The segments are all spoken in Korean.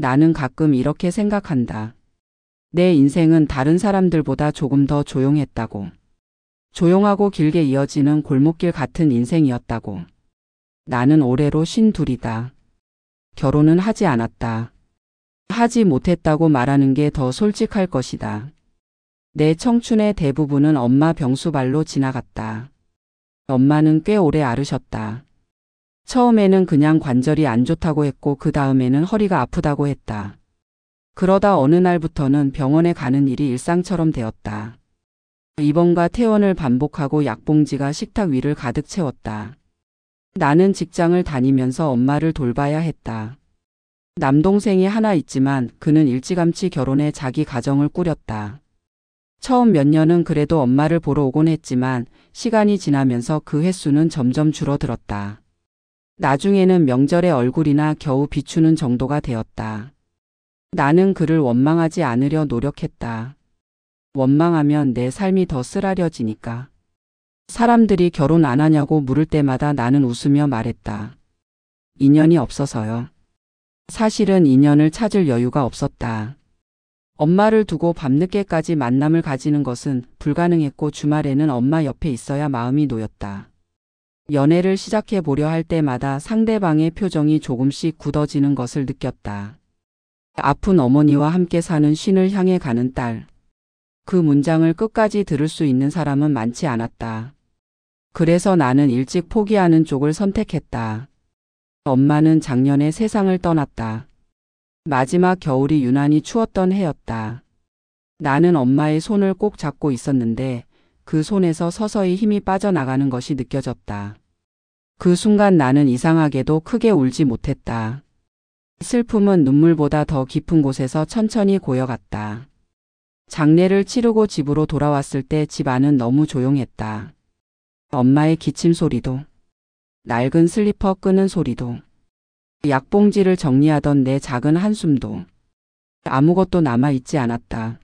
나는 가끔 이렇게 생각한다. 내 인생은 다른 사람들보다 조금 더 조용했다고. 조용하고 길게 이어지는 골목길 같은 인생이었다고. 나는 올해로 52이다. 결혼은 하지 않았다. 하지 못했다고 말하는 게 더 솔직할 것이다. 내 청춘의 대부분은 엄마 병수발로 지나갔다. 엄마는 꽤 오래 앓으셨다. 처음에는 그냥 관절이 안 좋다고 했고 그 다음에는 허리가 아프다고 했다. 그러다 어느 날부터는 병원에 가는 일이 일상처럼 되었다. 입원과 퇴원을 반복하고 약봉지가 식탁 위를 가득 채웠다. 나는 직장을 다니면서 엄마를 돌봐야 했다. 남동생이 하나 있지만 그는 일찌감치 결혼해 자기 가정을 꾸렸다. 처음 몇 년은 그래도 엄마를 보러 오곤 했지만 시간이 지나면서 그 횟수는 점점 줄어들었다. 나중에는 명절에 얼굴이나 겨우 비추는 정도가 되었다. 나는 그를 원망하지 않으려 노력했다. 원망하면 내 삶이 더 쓰라려지니까. 사람들이 결혼 안 하냐고 물을 때마다 나는 웃으며 말했다. 인연이 없어서요. 사실은 인연을 찾을 여유가 없었다. 엄마를 두고 밤늦게까지 만남을 가지는 것은 불가능했고 주말에는 엄마 옆에 있어야 마음이 놓였다. 연애를 시작해 보려 할 때마다 상대방의 표정이 조금씩 굳어지는 것을 느꼈다. 아픈 어머니와 함께 사는 쉰을 향해 가는 딸. 그 문장을 끝까지 들을 수 있는 사람은 많지 않았다. 그래서 나는 일찍 포기하는 쪽을 선택했다. 엄마는 작년에 세상을 떠났다. 마지막 겨울이 유난히 추웠던 해였다. 나는 엄마의 손을 꼭 잡고 있었는데 그 손에서 서서히 힘이 빠져나가는 것이 느껴졌다. 그 순간 나는 이상하게도 크게 울지 못했다. 슬픔은 눈물보다 더 깊은 곳에서 천천히 고여갔다. 장례를 치르고 집으로 돌아왔을 때 집 안은 너무 조용했다. 엄마의 기침 소리도, 낡은 슬리퍼 끄는 소리도, 약봉지를 정리하던 내 작은 한숨도 아무것도 남아있지 않았다.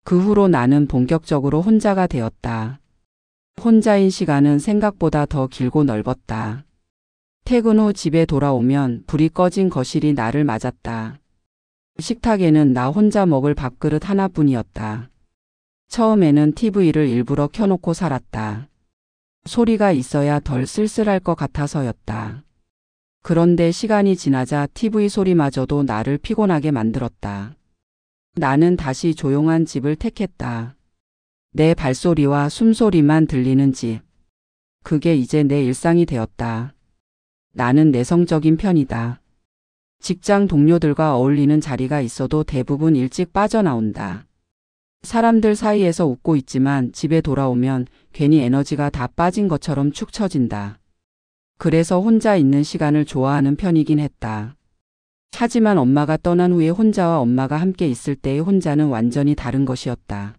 그 후로 나는 본격적으로 혼자가 되었다. 혼자인 시간은 생각보다 더 길고 넓었다. 퇴근 후 집에 돌아오면 불이 꺼진 거실이 나를 맞았다. 식탁에는 나 혼자 먹을 밥그릇 하나뿐이었다. 처음에는 TV를 일부러 켜놓고 살았다. 소리가 있어야 덜 쓸쓸할 것 같아서였다. 그런데 시간이 지나자 TV 소리마저도 나를 피곤하게 만들었다. 나는 다시 조용한 집을 택했다. 내 발소리와 숨소리만 들리는 집. 그게 이제 내 일상이 되었다. 나는 내성적인 편이다. 직장 동료들과 어울리는 자리가 있어도 대부분 일찍 빠져나온다. 사람들 사이에서 웃고 있지만 집에 돌아오면 괜히 에너지가 다 빠진 것처럼 축 처진다. 그래서 혼자 있는 시간을 좋아하는 편이긴 했다. 하지만 엄마가 떠난 후에 혼자와 엄마가 함께 있을 때의 혼자는 완전히 다른 것이었다.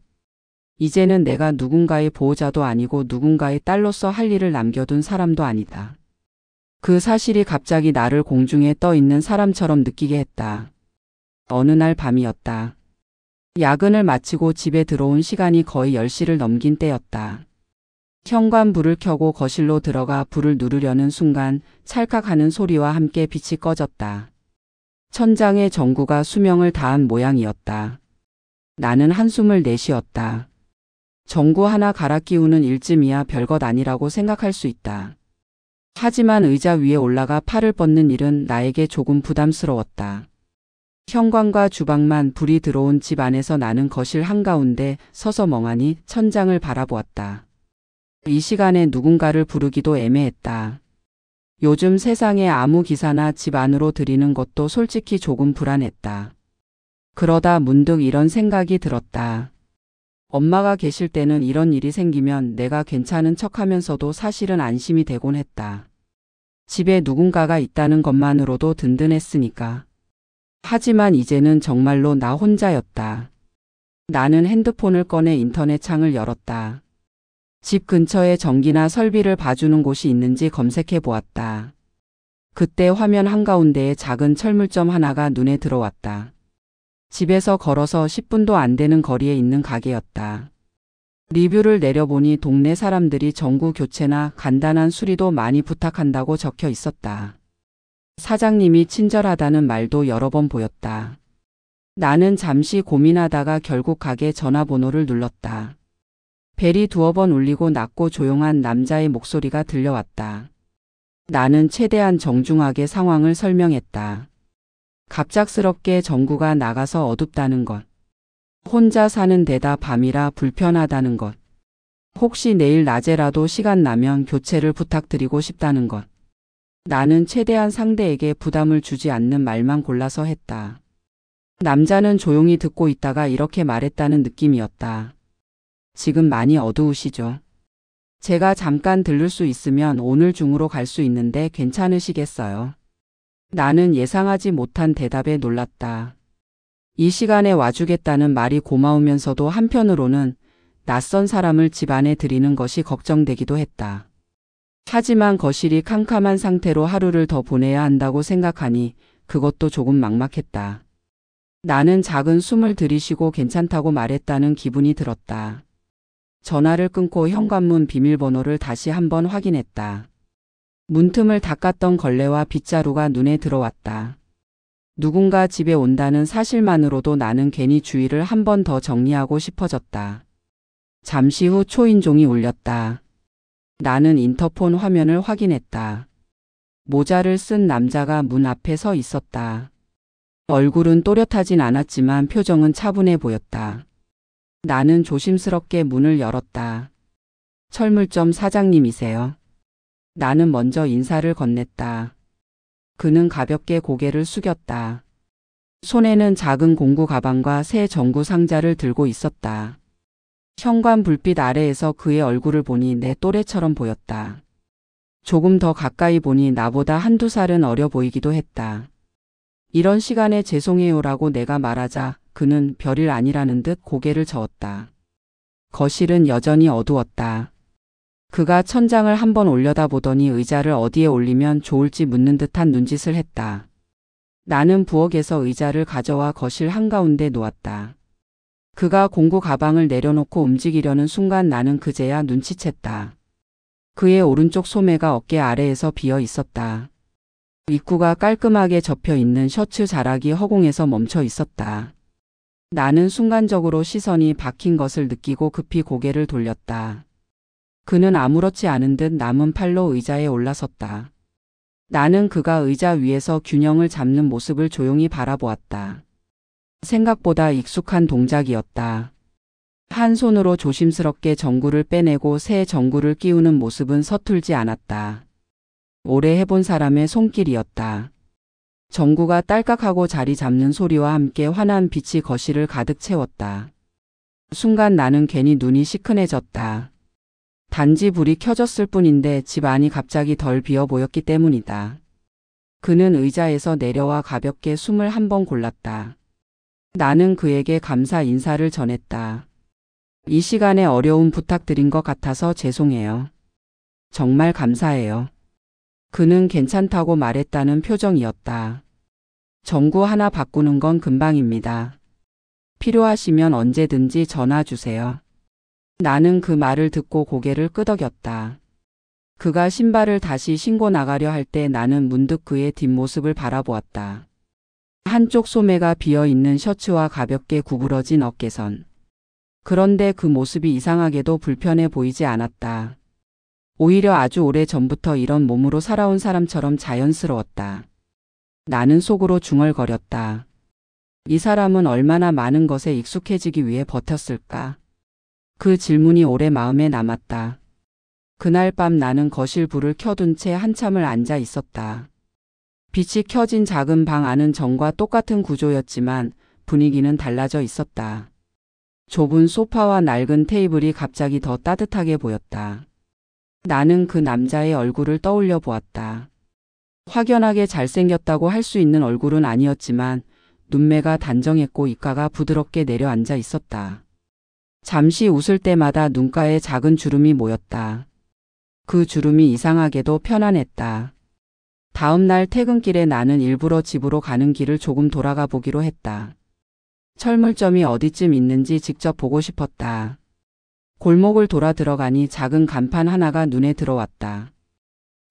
이제는 내가 누군가의 보호자도 아니고 누군가의 딸로서 할 일을 남겨둔 사람도 아니다. 그 사실이 갑자기 나를 공중에 떠 있는 사람처럼 느끼게 했다. 어느 날 밤이었다. 야근을 마치고 집에 들어온 시간이 거의 10시를 넘긴 때였다. 현관불을 켜고 거실로 들어가 불을 누르려는 순간 찰칵하는 소리와 함께 빛이 꺼졌다. 천장에 전구가 수명을 다한 모양이었다. 나는 한숨을 내쉬었다. 전구 하나 갈아 끼우는 일쯤이야 별것 아니라고 생각할 수 있다. 하지만 의자 위에 올라가 팔을 뻗는 일은 나에게 조금 부담스러웠다. 현관과 주방만 불이 들어온 집 안에서 나는 거실 한가운데 서서 멍하니 천장을 바라보았다. 이 시간에 누군가를 부르기도 애매했다. 요즘 세상에 아무 기사나 집 안으로 들이는 것도 솔직히 조금 불안했다. 그러다 문득 이런 생각이 들었다. 엄마가 계실 때는 이런 일이 생기면 내가 괜찮은 척하면서도 사실은 안심이 되곤 했다. 집에 누군가가 있다는 것만으로도 든든했으니까. 하지만 이제는 정말로 나 혼자였다. 나는 핸드폰을 꺼내 인터넷 창을 열었다. 집 근처에 전기나 설비를 봐주는 곳이 있는지 검색해 보았다. 그때 화면 한가운데에 작은 철물점 하나가 눈에 들어왔다. 집에서 걸어서 10분도 안 되는 거리에 있는 가게였다. 리뷰를 내려보니 동네 사람들이 전구 교체나 간단한 수리도 많이 부탁한다고 적혀 있었다. 사장님이 친절하다는 말도 여러 번 보였다. 나는 잠시 고민하다가 결국 가게 전화번호를 눌렀다. 벨이 두어 번 울리고 낮고 조용한 남자의 목소리가 들려왔다. 나는 최대한 정중하게 상황을 설명했다. 갑작스럽게 전구가 나가서 어둡다는 것. 혼자 사는 데다 밤이라 불편하다는 것. 혹시 내일 낮에라도 시간 나면 교체를 부탁드리고 싶다는 것. 나는 최대한 상대에게 부담을 주지 않는 말만 골라서 했다. 남자는 조용히 듣고 있다가 이렇게 말했다는 느낌이었다. 지금 많이 어두우시죠? 제가 잠깐 들를 수 있으면 오늘 중으로 갈 수 있는데 괜찮으시겠어요? 나는 예상하지 못한 대답에 놀랐다. 이 시간에 와주겠다는 말이 고마우면서도 한편으로는 낯선 사람을 집 안에 들이는 것이 걱정되기도 했다. 하지만 거실이 캄캄한 상태로 하루를 더 보내야 한다고 생각하니 그것도 조금 막막했다. 나는 작은 숨을 들이쉬고 괜찮다고 말했다는 기분이 들었다. 전화를 끊고 현관문 비밀번호를 다시 한번 확인했다. 문틈을 닦았던 걸레와 빗자루가 눈에 들어왔다. 누군가 집에 온다는 사실만으로도 나는 괜히 주위를 한 번 더 정리하고 싶어졌다. 잠시 후 초인종이 울렸다. 나는 인터폰 화면을 확인했다. 모자를 쓴 남자가 문 앞에 서 있었다. 얼굴은 또렷하진 않았지만 표정은 차분해 보였다. 나는 조심스럽게 문을 열었다. 철물점 사장님이세요? 나는 먼저 인사를 건넸다. 그는 가볍게 고개를 숙였다. 손에는 작은 공구 가방과 새 전구 상자를 들고 있었다. 현관 불빛 아래에서 그의 얼굴을 보니 내 또래처럼 보였다. 조금 더 가까이 보니 나보다 한두 살은 어려 보이기도 했다. 이런 시간에 죄송해요라고 내가 말하자 그는 별일 아니라는 듯 고개를 저었다. 거실은 여전히 어두웠다. 그가 천장을 한번 올려다보더니 의자를 어디에 올리면 좋을지 묻는 듯한 눈짓을 했다. 나는 부엌에서 의자를 가져와 거실 한가운데 놓았다. 그가 공구 가방을 내려놓고 움직이려는 순간 나는 그제야 눈치챘다. 그의 오른쪽 소매가 어깨 아래에서 비어 있었다. 입구가 깔끔하게 접혀 있는 셔츠 자락이 허공에서 멈춰 있었다. 나는 순간적으로 시선이 박힌 것을 느끼고 급히 고개를 돌렸다. 그는 아무렇지 않은 듯 남은 팔로 의자에 올라섰다. 나는 그가 의자 위에서 균형을 잡는 모습을 조용히 바라보았다. 생각보다 익숙한 동작이었다. 한 손으로 조심스럽게 전구를 빼내고 새 전구를 끼우는 모습은 서툴지 않았다. 오래 해본 사람의 손길이었다. 전구가 딸깍하고 자리 잡는 소리와 함께 환한 빛이 거실을 가득 채웠다. 순간 나는 괜히 눈이 시큰해졌다. 단지 불이 켜졌을 뿐인데 집 안이 갑자기 덜 비어 보였기 때문이다. 그는 의자에서 내려와 가볍게 숨을 한 번 골랐다. 나는 그에게 감사 인사를 전했다. 이 시간에 어려운 부탁드린 것 같아서 죄송해요. 정말 감사해요. 그는 괜찮다고 말했다는 표정이었다. 전구 하나 바꾸는 건 금방입니다. 필요하시면 언제든지 전화 주세요. 나는 그 말을 듣고 고개를 끄덕였다. 그가 신발을 다시 신고 나가려 할 때 나는 문득 그의 뒷모습을 바라보았다. 한쪽 소매가 비어있는 셔츠와 가볍게 구부러진 어깨선. 그런데 그 모습이 이상하게도 불편해 보이지 않았다. 오히려 아주 오래 전부터 이런 몸으로 살아온 사람처럼 자연스러웠다. 나는 속으로 중얼거렸다. 이 사람은 얼마나 많은 것에 익숙해지기 위해 버텼을까? 그 질문이 오래 마음에 남았다. 그날 밤 나는 거실 불을 켜둔 채 한참을 앉아 있었다. 빛이 켜진 작은 방 안은 전과 똑같은 구조였지만 분위기는 달라져 있었다. 좁은 소파와 낡은 테이블이 갑자기 더 따뜻하게 보였다. 나는 그 남자의 얼굴을 떠올려 보았다. 확연하게 잘생겼다고 할 수 있는 얼굴은 아니었지만 눈매가 단정했고 입가가 부드럽게 내려앉아 있었다. 잠시 웃을 때마다 눈가에 작은 주름이 모였다. 그 주름이 이상하게도 편안했다. 다음 날 퇴근길에 나는 일부러 집으로 가는 길을 조금 돌아가 보기로 했다. 철물점이 어디쯤 있는지 직접 보고 싶었다. 골목을 돌아 들어가니 작은 간판 하나가 눈에 들어왔다.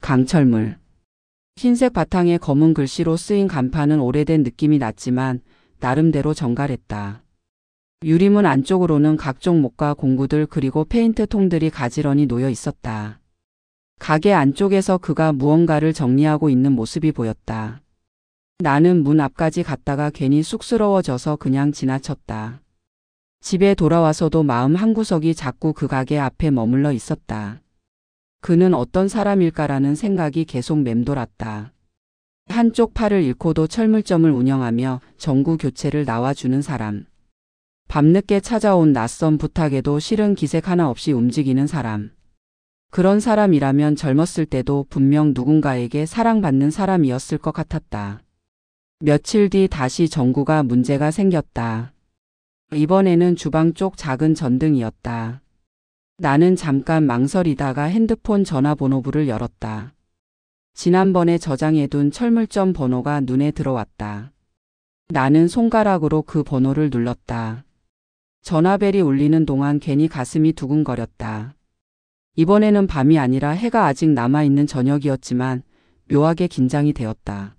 강철물. 흰색 바탕에 검은 글씨로 쓰인 간판은 오래된 느낌이 났지만 나름대로 정갈했다. 유리문 안쪽으로는 각종 목과 공구들 그리고 페인트 통들이 가지런히 놓여 있었다. 가게 안쪽에서 그가 무언가를 정리하고 있는 모습이 보였다. 나는 문 앞까지 갔다가 괜히 쑥스러워져서 그냥 지나쳤다. 집에 돌아와서도 마음 한구석이 자꾸 그 가게 앞에 머물러 있었다. 그는 어떤 사람일까라는 생각이 계속 맴돌았다. 한쪽 팔을 잃고도 철물점을 운영하며 전구 교체를 나와주는 사람. 밤늦게 찾아온 낯선 부탁에도 실은 기색 하나 없이 움직이는 사람. 그런 사람이라면 젊었을 때도 분명 누군가에게 사랑받는 사람이었을 것 같았다. 며칠 뒤 다시 전구가 문제가 생겼다. 이번에는 주방 쪽 작은 전등이었다. 나는 잠깐 망설이다가 핸드폰 전화번호부를 열었다. 지난번에 저장해둔 철물점 번호가 눈에 들어왔다. 나는 손가락으로 그 번호를 눌렀다. 전화벨이 울리는 동안 괜히 가슴이 두근거렸다. 이번에는 밤이 아니라 해가 아직 남아있는 저녁이었지만 묘하게 긴장이 되었다.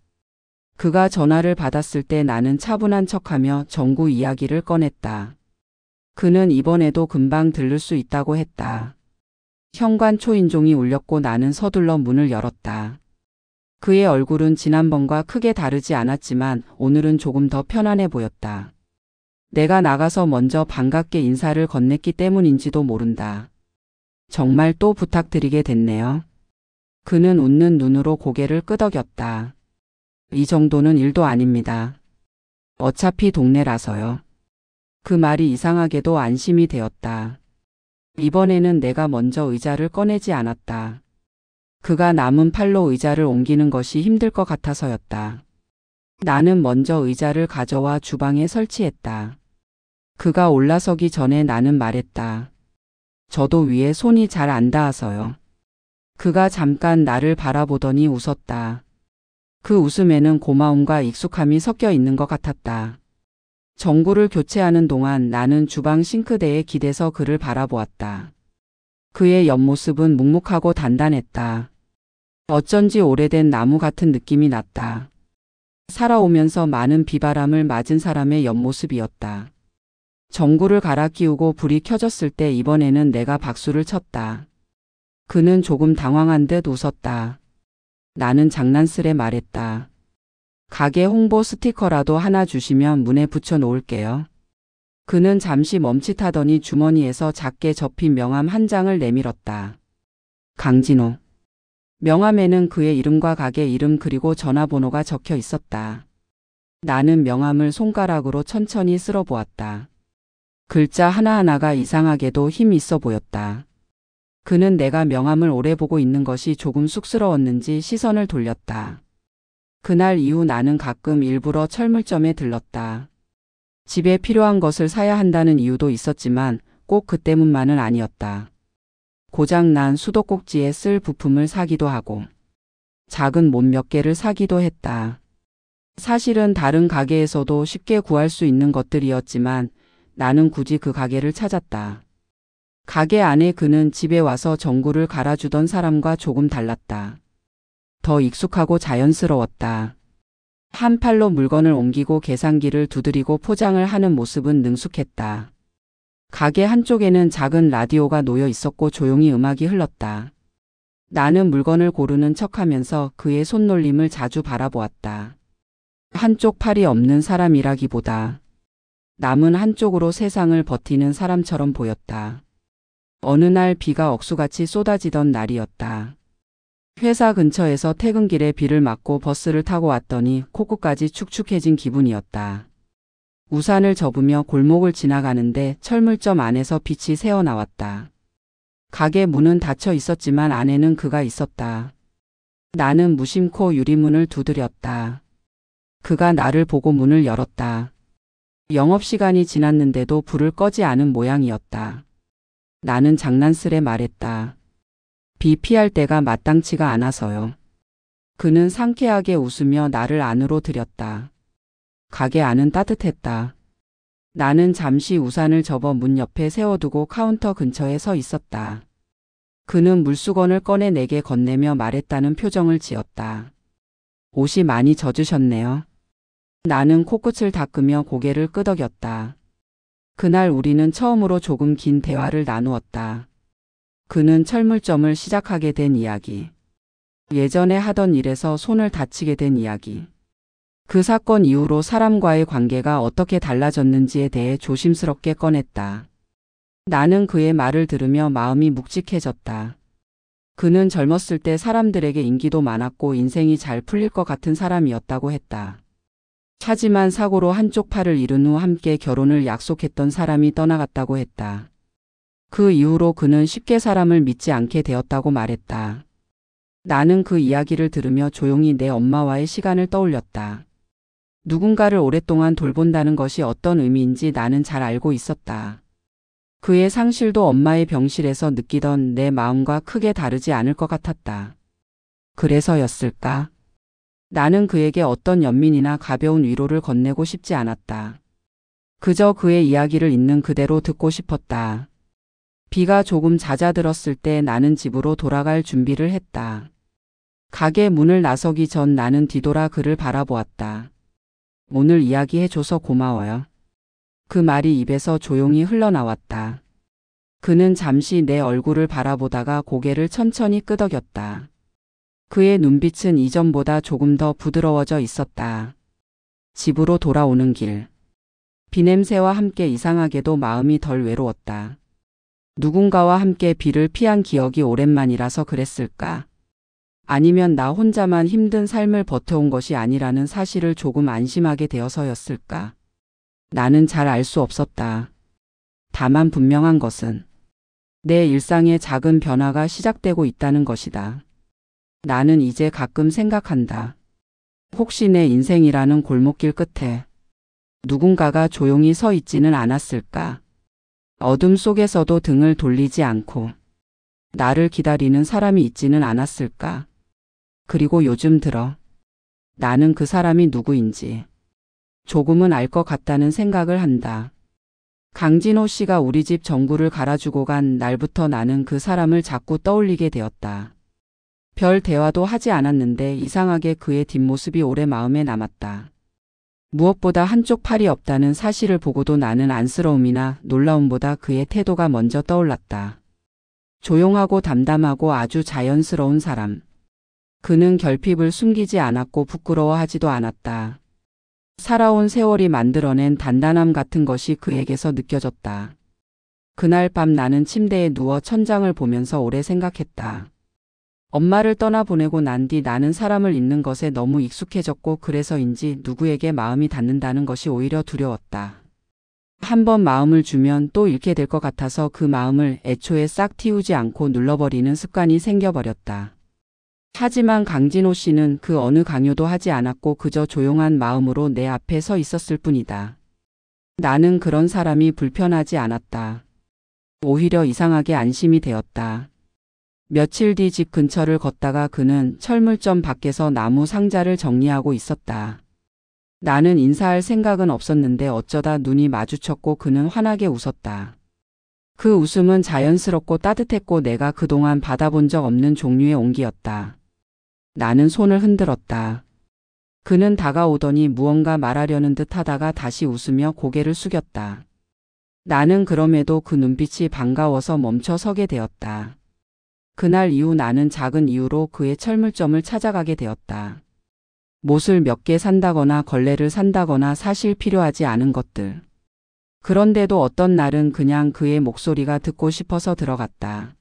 그가 전화를 받았을 때 나는 차분한 척하며 전구 이야기를 꺼냈다. 그는 이번에도 금방 들를 수 있다고 했다. 현관 초인종이 울렸고 나는 서둘러 문을 열었다. 그의 얼굴은 지난번과 크게 다르지 않았지만 오늘은 조금 더 편안해 보였다. 내가 나가서 먼저 반갑게 인사를 건넸기 때문인지도 모른다. 정말 또 부탁드리게 됐네요. 그는 웃는 눈으로 고개를 끄덕였다. 이 정도는 일도 아닙니다. 어차피 동네라서요. 그 말이 이상하게도 안심이 되었다. 이번에는 내가 먼저 의자를 꺼내지 않았다. 그가 남은 팔로 의자를 옮기는 것이 힘들 것 같아서였다. 나는 먼저 의자를 가져와 주방에 설치했다. 그가 올라서기 전에 나는 말했다. 저도 위에 손이 잘 안 닿아서요. 그가 잠깐 나를 바라보더니 웃었다. 그 웃음에는 고마움과 익숙함이 섞여 있는 것 같았다. 전구를 교체하는 동안 나는 주방 싱크대에 기대서 그를 바라보았다. 그의 옆모습은 묵묵하고 단단했다. 어쩐지 오래된 나무 같은 느낌이 났다. 살아오면서 많은 비바람을 맞은 사람의 옆모습이었다. 전구를 갈아 끼우고 불이 켜졌을 때 이번에는 내가 박수를 쳤다. 그는 조금 당황한 듯 웃었다. 나는 장난스레 말했다. 가게 홍보 스티커라도 하나 주시면 문에 붙여 놓을게요. 그는 잠시 멈칫하더니 주머니에서 작게 접힌 명함 한 장을 내밀었다. 강진호. 명함에는 그의 이름과 가게 이름 그리고 전화번호가 적혀 있었다. 나는 명함을 손가락으로 천천히 쓸어보았다. 글자 하나하나가 이상하게도 힘 있어 보였다. 그는 내가 명함을 오래 보고 있는 것이 조금 쑥스러웠는지 시선을 돌렸다. 그날 이후 나는 가끔 일부러 철물점에 들렀다. 집에 필요한 것을 사야 한다는 이유도 있었지만 꼭 그 때문만은 아니었다. 고장난 수도꼭지에 쓸 부품을 사기도 하고 작은 못 몇 개를 사기도 했다. 사실은 다른 가게에서도 쉽게 구할 수 있는 것들이었지만 나는 굳이 그 가게를 찾았다. 가게 안에 그는 집에 와서 전구를 갈아주던 사람과 조금 달랐다. 더 익숙하고 자연스러웠다. 한 팔로 물건을 옮기고 계산기를 두드리고 포장을 하는 모습은 능숙했다. 가게 한쪽에는 작은 라디오가 놓여 있었고 조용히 음악이 흘렀다. 나는 물건을 고르는 척하면서 그의 손놀림을 자주 바라보았다. 한쪽 팔이 없는 사람이라기보다 남은 한쪽으로 세상을 버티는 사람처럼 보였다. 어느 날 비가 억수같이 쏟아지던 날이었다. 회사 근처에서 퇴근길에 비를 맞고 버스를 타고 왔더니 코끝까지 축축해진 기분이었다. 우산을 접으며 골목을 지나가는데 철물점 안에서 빛이 새어나왔다. 가게 문은 닫혀 있었지만 안에는 그가 있었다. 나는 무심코 유리문을 두드렸다. 그가 나를 보고 문을 열었다. 영업시간이 지났는데도 불을 꺼지 않은 모양이었다. 나는 장난스레 말했다. 비 피할 때가 마땅치가 않아서요. 그는 상쾌하게 웃으며 나를 안으로 들였다. 가게 안은 따뜻했다. 나는 잠시 우산을 접어 문 옆에 세워두고 카운터 근처에 서 있었다. 그는 물수건을 꺼내 내게 건네며 말했다는 표정을 지었다. 옷이 많이 젖으셨네요. 나는 코끝을 닦으며 고개를 끄덕였다. 그날 우리는 처음으로 조금 긴 대화를 나누었다. 그는 철물점을 시작하게 된 이야기. 예전에 하던 일에서 손을 다치게 된 이야기. 그 사건 이후로 사람과의 관계가 어떻게 달라졌는지에 대해 조심스럽게 꺼냈다. 나는 그의 말을 들으며 마음이 묵직해졌다. 그는 젊었을 때 사람들에게 인기도 많았고 인생이 잘 풀릴 것 같은 사람이었다고 했다. 하지만 사고로 한쪽 팔을 잃은 후 함께 결혼을 약속했던 사람이 떠나갔다고 했다. 그 이후로 그는 쉽게 사람을 믿지 않게 되었다고 말했다. 나는 그 이야기를 들으며 조용히 내 엄마와의 시간을 떠올렸다. 누군가를 오랫동안 돌본다는 것이 어떤 의미인지 나는 잘 알고 있었다. 그의 상실도 엄마의 병실에서 느끼던 내 마음과 크게 다르지 않을 것 같았다. 그래서였을까? 나는 그에게 어떤 연민이나 가벼운 위로를 건네고 싶지 않았다. 그저 그의 이야기를 있는 그대로 듣고 싶었다. 비가 조금 잦아들었을 때 나는 집으로 돌아갈 준비를 했다. 가게 문을 나서기 전 나는 뒤돌아 그를 바라보았다. 오늘 이야기해줘서 고마워요. 그 말이 입에서 조용히 흘러나왔다. 그는 잠시 내 얼굴을 바라보다가 고개를 천천히 끄덕였다. 그의 눈빛은 이전보다 조금 더 부드러워져 있었다. 집으로 돌아오는 길. 비냄새와 함께 이상하게도 마음이 덜 외로웠다. 누군가와 함께 비를 피한 기억이 오랜만이라서 그랬을까? 아니면 나 혼자만 힘든 삶을 버텨온 것이 아니라는 사실을 조금 안심하게 되어서였을까? 나는 잘 알 수 없었다. 다만 분명한 것은 내 일상에 작은 변화가 시작되고 있다는 것이다. 나는 이제 가끔 생각한다. 혹시 내 인생이라는 골목길 끝에 누군가가 조용히 서 있지는 않았을까? 어둠 속에서도 등을 돌리지 않고 나를 기다리는 사람이 있지는 않았을까? 그리고 요즘 들어 나는 그 사람이 누구인지 조금은 알 것 같다는 생각을 한다. 강진호 씨가 우리 집 전구를 갈아주고 간 날부터 나는 그 사람을 자꾸 떠올리게 되었다. 별 대화도 하지 않았는데 이상하게 그의 뒷모습이 오래 마음에 남았다. 무엇보다 한쪽 팔이 없다는 사실을 보고도 나는 안쓰러움이나 놀라움보다 그의 태도가 먼저 떠올랐다. 조용하고 담담하고 아주 자연스러운 사람. 그는 결핍을 숨기지 않았고 부끄러워하지도 않았다. 살아온 세월이 만들어낸 단단함 같은 것이 그에게서 느껴졌다. 그날 밤 나는 침대에 누워 천장을 보면서 오래 생각했다. 엄마를 떠나보내고 난 뒤 나는 사람을 잊는 것에 너무 익숙해졌고 그래서인지 누구에게 마음이 닿는다는 것이 오히려 두려웠다. 한번 마음을 주면 또 잃게 될 것 같아서 그 마음을 애초에 싹 틔우지 않고 눌러버리는 습관이 생겨버렸다. 하지만 강진호 씨는 그 어느 강요도 하지 않았고 그저 조용한 마음으로 내 앞에 서 있었을 뿐이다. 나는 그런 사람이 불편하지 않았다. 오히려 이상하게 안심이 되었다. 며칠 뒤 집 근처를 걷다가 그는 철물점 밖에서 나무 상자를 정리하고 있었다. 나는 인사할 생각은 없었는데 어쩌다 눈이 마주쳤고 그는 환하게 웃었다. 그 웃음은 자연스럽고 따뜻했고 내가 그동안 받아본 적 없는 종류의 온기였다. 나는 손을 흔들었다. 그는 다가오더니 무언가 말하려는 듯 하다가 다시 웃으며 고개를 숙였다. 나는 그럼에도 그 눈빛이 반가워서 멈춰 서게 되었다. 그날 이후 나는 작은 이유로 그의 철물점을 찾아가게 되었다. 못을 몇 개 산다거나 걸레를 산다거나 사실 필요하지 않은 것들. 그런데도 어떤 날은 그냥 그의 목소리가 듣고 싶어서 들어갔다.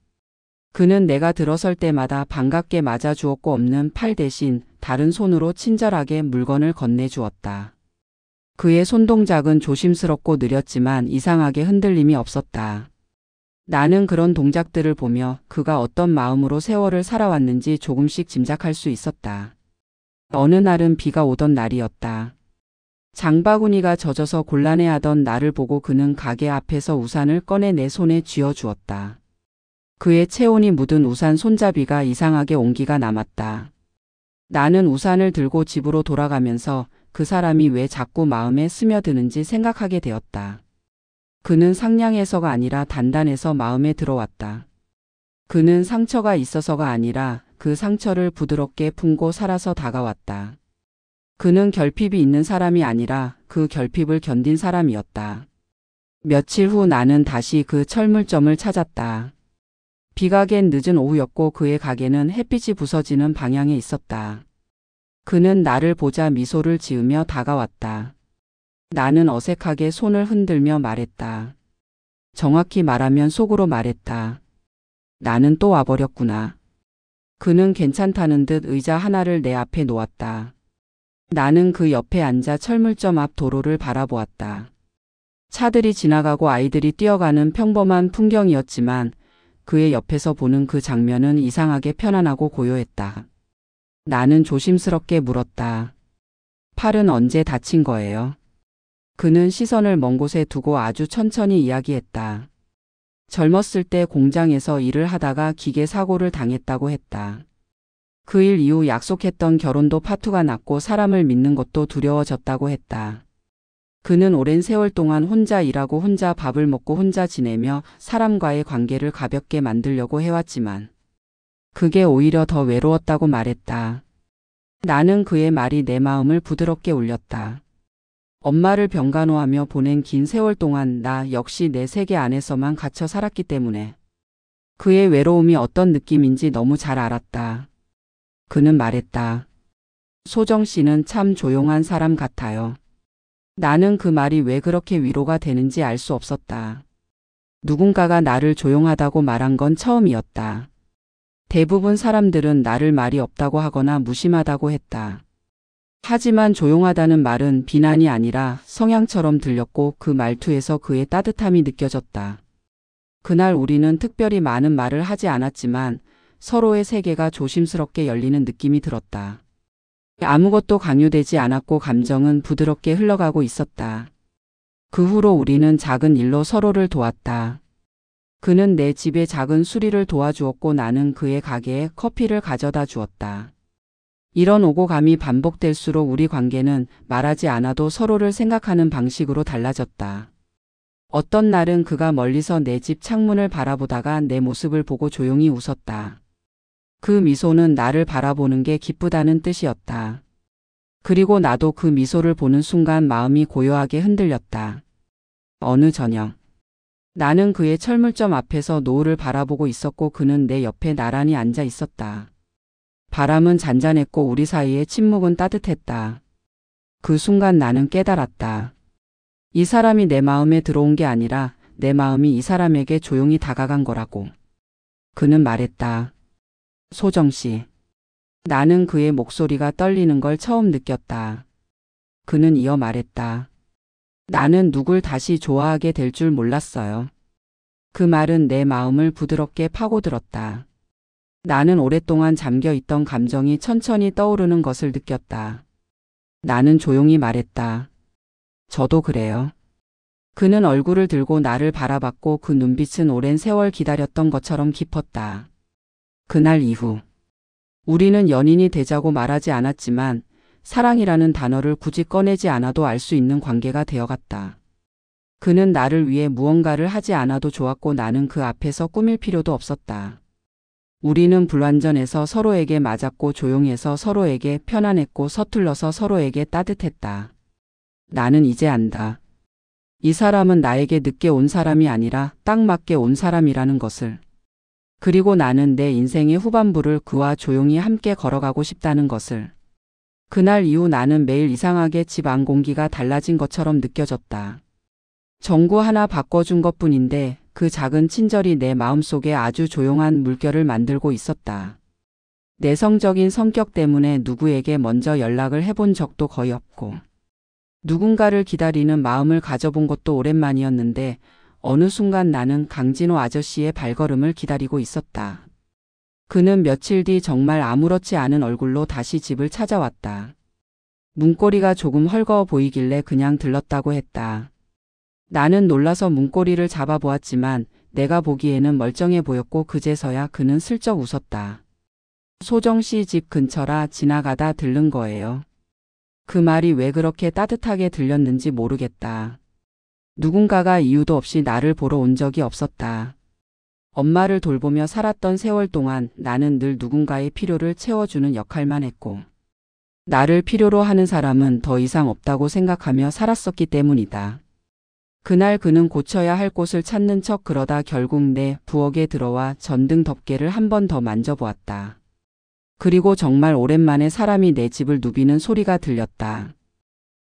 그는 내가 들어설 때마다 반갑게 맞아주었고 없는 팔 대신 다른 손으로 친절하게 물건을 건네주었다. 그의 손동작은 조심스럽고 느렸지만 이상하게 흔들림이 없었다. 나는 그런 동작들을 보며 그가 어떤 마음으로 세월을 살아왔는지 조금씩 짐작할 수 있었다. 어느 날은 비가 오던 날이었다. 장바구니가 젖어서 곤란해하던 나를 보고 그는 가게 앞에서 우산을 꺼내 내 손에 쥐어주었다. 그의 체온이 묻은 우산 손잡이가 이상하게 온기가 남았다. 나는 우산을 들고 집으로 돌아가면서 그 사람이 왜 자꾸 마음에 스며드는지 생각하게 되었다. 그는 상냥해서가 아니라 단단해서 마음에 들어왔다. 그는 상처가 있어서가 아니라 그 상처를 부드럽게 품고 살아서 다가왔다. 그는 결핍이 있는 사람이 아니라 그 결핍을 견딘 사람이었다. 며칠 후 나는 다시 그 철물점을 찾았다. 비가 갠 늦은 오후였고 그의 가게는 햇빛이 부서지는 방향에 있었다. 그는 나를 보자 미소를 지으며 다가왔다. 나는 어색하게 손을 흔들며 말했다. 정확히 말하면 속으로 말했다. 나는 또 와버렸구나. 그는 괜찮다는 듯 의자 하나를 내 앞에 놓았다. 나는 그 옆에 앉아 철물점 앞 도로를 바라보았다. 차들이 지나가고 아이들이 뛰어가는 평범한 풍경이었지만 그의 옆에서 보는 그 장면은 이상하게 편안하고 고요했다. 나는 조심스럽게 물었다. 팔은 언제 다친 거예요? 그는 시선을 먼 곳에 두고 아주 천천히 이야기했다. 젊었을 때 공장에서 일을 하다가 기계 사고를 당했다고 했다. 그 일 이후 약속했던 결혼도 파투가 났고 사람을 믿는 것도 두려워졌다고 했다. 그는 오랜 세월 동안 혼자 일하고 혼자 밥을 먹고 혼자 지내며 사람과의 관계를 가볍게 만들려고 해왔지만 그게 오히려 더 외로웠다고 말했다. 나는 그의 말이 내 마음을 부드럽게 울렸다. 엄마를 병간호하며 보낸 긴 세월 동안 나 역시 내 세계 안에서만 갇혀 살았기 때문에 그의 외로움이 어떤 느낌인지 너무 잘 알았다. 그는 말했다. 소정 씨는 참 조용한 사람 같아요. 나는 그 말이 왜 그렇게 위로가 되는지 알 수 없었다. 누군가가 나를 조용하다고 말한 건 처음이었다. 대부분 사람들은 나를 말이 없다고 하거나 무심하다고 했다. 하지만 조용하다는 말은 비난이 아니라 성향처럼 들렸고 그 말투에서 그의 따뜻함이 느껴졌다. 그날 우리는 특별히 많은 말을 하지 않았지만 서로의 세계가 조심스럽게 열리는 느낌이 들었다. 아무것도 강요되지 않았고 감정은 부드럽게 흘러가고 있었다. 그 후로 우리는 작은 일로 서로를 도왔다. 그는 내 집에 작은 수리를 도와주었고 나는 그의 가게에 커피를 가져다 주었다. 이런 오고감이 반복될수록 우리 관계는 말하지 않아도 서로를 생각하는 방식으로 달라졌다. 어떤 날은 그가 멀리서 내 집 창문을 바라보다가 내 모습을 보고 조용히 웃었다. 그 미소는 나를 바라보는 게 기쁘다는 뜻이었다. 그리고 나도 그 미소를 보는 순간 마음이 고요하게 흔들렸다. 어느 저녁, 나는 그의 철물점 앞에서 노을을 바라보고 있었고 그는 내 옆에 나란히 앉아 있었다. 바람은 잔잔했고 우리 사이의 침묵은 따뜻했다. 그 순간 나는 깨달았다. 이 사람이 내 마음에 들어온 게 아니라 내 마음이 이 사람에게 조용히 다가간 거라고. 그는 말했다. 소정 씨. 나는 그의 목소리가 떨리는 걸 처음 느꼈다. 그는 이어 말했다. 나는 누굴 다시 좋아하게 될 줄 몰랐어요. 그 말은 내 마음을 부드럽게 파고들었다. 나는 오랫동안 잠겨있던 감정이 천천히 떠오르는 것을 느꼈다. 나는 조용히 말했다. 저도 그래요. 그는 얼굴을 들고 나를 바라봤고 그 눈빛은 오랜 세월 기다렸던 것처럼 깊었다. 그날 이후 우리는 연인이 되자고 말하지 않았지만 사랑이라는 단어를 굳이 꺼내지 않아도 알 수 있는 관계가 되어갔다. 그는 나를 위해 무언가를 하지 않아도 좋았고 나는 그 앞에서 꾸밀 필요도 없었다. 우리는 불완전해서 서로에게 맞았고 조용해서 서로에게 편안했고 서툴러서 서로에게 따뜻했다. 나는 이제 안다. 이 사람은 나에게 늦게 온 사람이 아니라 딱 맞게 온 사람이라는 것을. 그리고 나는 내 인생의 후반부를 그와 조용히 함께 걸어가고 싶다는 것을. 그날 이후 나는 매일 이상하게 집 안 공기가 달라진 것처럼 느껴졌다. 전구 하나 바꿔준 것뿐인데 그 작은 친절이 내 마음속에 아주 조용한 물결을 만들고 있었다. 내성적인 성격 때문에 누구에게 먼저 연락을 해본 적도 거의 없고 누군가를 기다리는 마음을 가져본 것도 오랜만이었는데 어느 순간 나는 강진호 아저씨의 발걸음을 기다리고 있었다. 그는 며칠 뒤 정말 아무렇지 않은 얼굴로 다시 집을 찾아왔다. 문고리가 조금 헐거워 보이길래 그냥 들렀다고 했다. 나는 놀라서 문고리를 잡아보았지만 내가 보기에는 멀쩡해 보였고 그제서야 그는 슬쩍 웃었다. 소정 씨 집 근처라 지나가다 들른 거예요. 그 말이 왜 그렇게 따뜻하게 들렸는지 모르겠다. 누군가가 이유도 없이 나를 보러 온 적이 없었다. 엄마를 돌보며 살았던 세월 동안 나는 늘 누군가의 필요를 채워주는 역할만 했고 나를 필요로 하는 사람은 더 이상 없다고 생각하며 살았었기 때문이다. 그날 그는 고쳐야 할 곳을 찾는 척 그러다 결국 내 부엌에 들어와 전등 덮개를 한 번 더 만져보았다. 그리고 정말 오랜만에 사람이 내 집을 누비는 소리가 들렸다.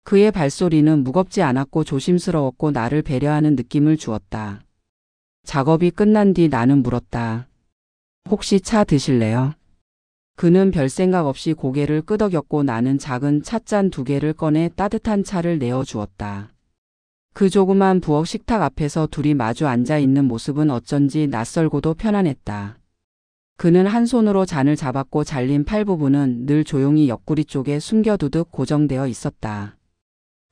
그의 발소리는 무겁지 않았고 조심스러웠고 나를 배려하는 느낌을 주었다. 작업이 끝난 뒤 나는 물었다. 혹시 차 드실래요? 그는 별 생각 없이 고개를 끄덕였고 나는 작은 찻잔 2개를 꺼내 따뜻한 차를 내어 주었다. 그 조그만 부엌 식탁 앞에서 둘이 마주 앉아 있는 모습은 어쩐지 낯설고도 편안했다. 그는 한 손으로 잔을 잡았고 잘린 팔 부분은 늘 조용히 옆구리 쪽에 숨겨두듯 고정되어 있었다.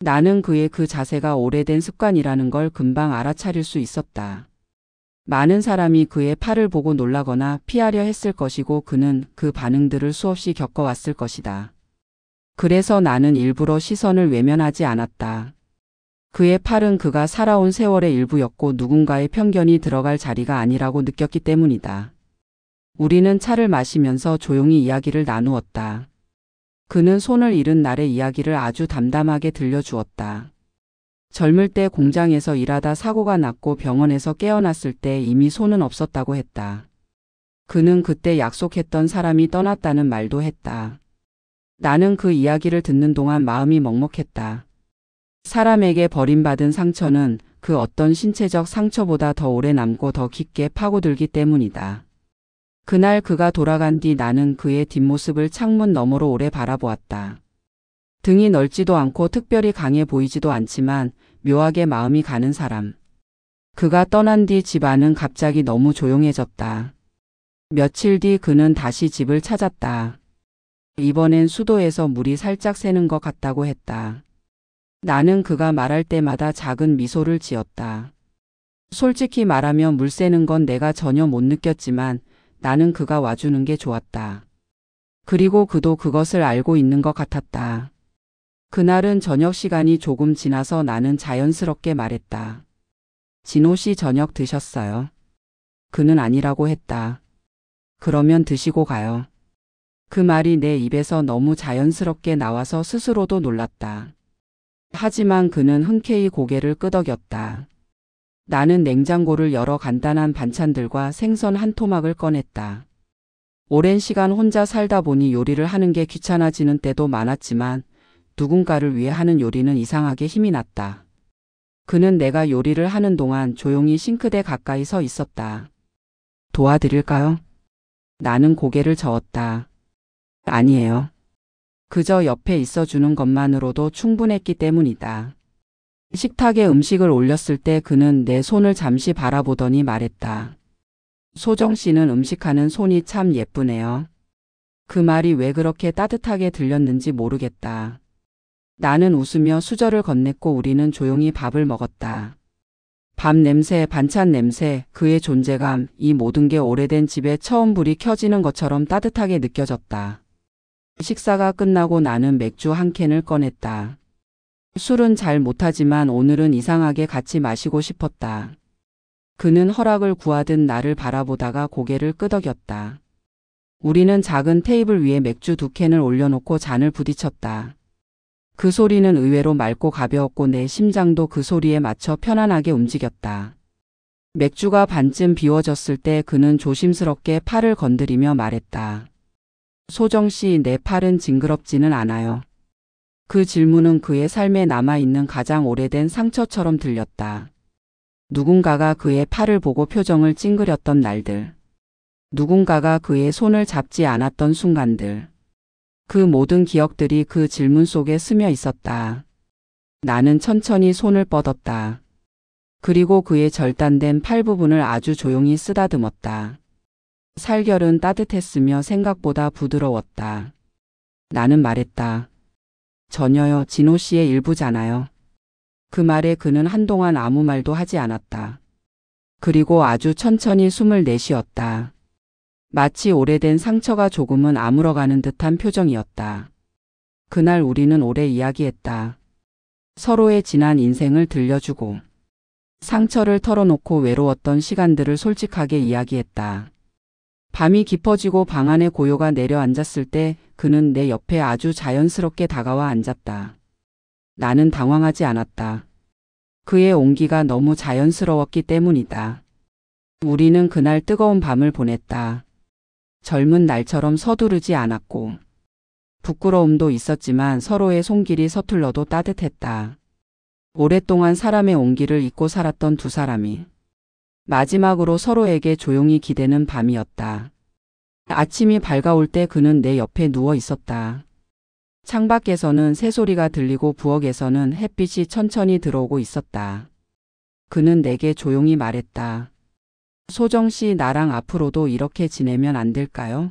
나는 그의 그 자세가 오래된 습관이라는 걸 금방 알아차릴 수 있었다. 많은 사람이 그의 팔을 보고 놀라거나 피하려 했을 것이고 그는 그 반응들을 수없이 겪어왔을 것이다. 그래서 나는 일부러 시선을 외면하지 않았다. 그의 팔은 그가 살아온 세월의 일부였고 누군가의 편견이 들어갈 자리가 아니라고 느꼈기 때문이다. 우리는 차를 마시면서 조용히 이야기를 나누었다. 그는 손을 잃은 날의 이야기를 아주 담담하게 들려주었다. 젊을 때 공장에서 일하다 사고가 났고 병원에서 깨어났을 때 이미 손은 없었다고 했다. 그는 그때 약속했던 사람이 떠났다는 말도 했다. 나는 그 이야기를 듣는 동안 마음이 먹먹했다. 사람에게 버림받은 상처는 그 어떤 신체적 상처보다 더 오래 남고 더 깊게 파고들기 때문이다. 그날 그가 돌아간 뒤 나는 그의 뒷모습을 창문 너머로 오래 바라보았다. 등이 넓지도 않고 특별히 강해 보이지도 않지만 묘하게 마음이 가는 사람. 그가 떠난 뒤 집 안은 갑자기 너무 조용해졌다. 며칠 뒤 그는 다시 집을 찾았다. 이번엔 수도에서 물이 살짝 새는 것 같다고 했다. 나는 그가 말할 때마다 작은 미소를 지었다. 솔직히 말하면 물 새는 건 내가 전혀 못 느꼈지만 나는 그가 와주는 게 좋았다. 그리고 그도 그것을 알고 있는 것 같았다. 그날은 저녁 시간이 조금 지나서 나는 자연스럽게 말했다. 진호 씨 저녁 드셨어요? 그는 아니라고 했다. 그러면 드시고 가요. 그 말이 내 입에서 너무 자연스럽게 나와서 스스로도 놀랐다. 하지만 그는 흔쾌히 고개를 끄덕였다. 나는 냉장고를 열어 간단한 반찬들과 생선 한 토막을 꺼냈다. 오랜 시간 혼자 살다 보니 요리를 하는 게 귀찮아지는 때도 많았지만 누군가를 위해 하는 요리는 이상하게 힘이 났다. 그는 내가 요리를 하는 동안 조용히 싱크대 가까이 서 있었다. 도와드릴까요? 나는 고개를 저었다. 아니에요. 그저 옆에 있어주는 것만으로도 충분했기 때문이다. 식탁에 음식을 올렸을 때 그는 내 손을 잠시 바라보더니 말했다. 소정 씨는 음식하는 손이 참 예쁘네요. 그 말이 왜 그렇게 따뜻하게 들렸는지 모르겠다. 나는 웃으며 수저를 건넸고 우리는 조용히 밥을 먹었다. 밥 냄새, 반찬 냄새, 그의 존재감, 이 모든 게 오래된 집에 처음 불이 켜지는 것처럼 따뜻하게 느껴졌다. 식사가 끝나고 나는 맥주 한 캔을 꺼냈다. 술은 잘 못하지만 오늘은 이상하게 같이 마시고 싶었다. 그는 허락을 구하듯 나를 바라보다가 고개를 끄덕였다. 우리는 작은 테이블 위에 맥주 2캔을 올려놓고 잔을 부딪혔다. 그 소리는 의외로 맑고 가벼웠고 내 심장도 그 소리에 맞춰 편안하게 움직였다. 맥주가 반쯤 비워졌을 때 그는 조심스럽게 팔을 건드리며 말했다. 소정 씨, 내 팔은 징그럽지는 않아요. 그 질문은 그의 삶에 남아있는 가장 오래된 상처처럼 들렸다. 누군가가 그의 팔을 보고 표정을 찡그렸던 날들. 누군가가 그의 손을 잡지 않았던 순간들. 그 모든 기억들이 그 질문 속에 스며 있었다. 나는 천천히 손을 뻗었다. 그리고 그의 절단된 팔 부분을 아주 조용히 쓰다듬었다. 살결은 따뜻했으며 생각보다 부드러웠다. 나는 말했다. 전혀요, 진호 씨의 일부잖아요. 그 말에 그는 한동안 아무 말도 하지 않았다. 그리고 아주 천천히 숨을 내쉬었다. 마치 오래된 상처가 조금은 아물어가는 듯한 표정이었다. 그날 우리는 오래 이야기했다. 서로의 지난 인생을 들려주고 상처를 털어놓고 외로웠던 시간들을 솔직하게 이야기했다. 밤이 깊어지고 방 안에 고요가 내려앉았을 때 그는 내 옆에 아주 자연스럽게 다가와 앉았다. 나는 당황하지 않았다. 그의 온기가 너무 자연스러웠기 때문이다. 우리는 그날 뜨거운 밤을 보냈다. 젊은 날처럼 서두르지 않았고 부끄러움도 있었지만 서로의 손길이 서툴러도 따뜻했다. 오랫동안 사람의 온기를 잊고 살았던 두 사람이 마지막으로 서로에게 조용히 기대는 밤이었다. 아침이 밝아올 때 그는 내 옆에 누워 있었다. 창밖에서는 새소리가 들리고 부엌에서는 햇빛이 천천히 들어오고 있었다. 그는 내게 조용히 말했다. 소정 씨, 나랑 앞으로도 이렇게 지내면 안 될까요?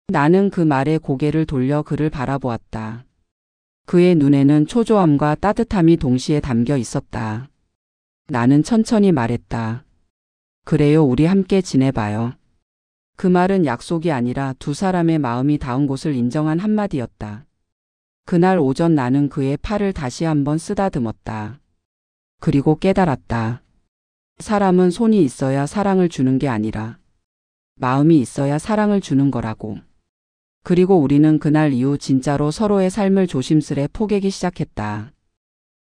나는 그 말에 고개를 돌려 그를 바라보았다. 그의 눈에는 초조함과 따뜻함이 동시에 담겨 있었다. 나는 천천히 말했다. 그래요, 우리 함께 지내봐요. 그 말은 약속이 아니라 두 사람의 마음이 닿은 곳을 인정한 한마디였다. 그날 오전 나는 그의 팔을 다시 한번 쓰다듬었다. 그리고 깨달았다. 사람은 손이 있어야 사랑을 주는 게 아니라 마음이 있어야 사랑을 주는 거라고. 그리고 우리는 그날 이후 진짜로 서로의 삶을 조심스레 포개기 시작했다.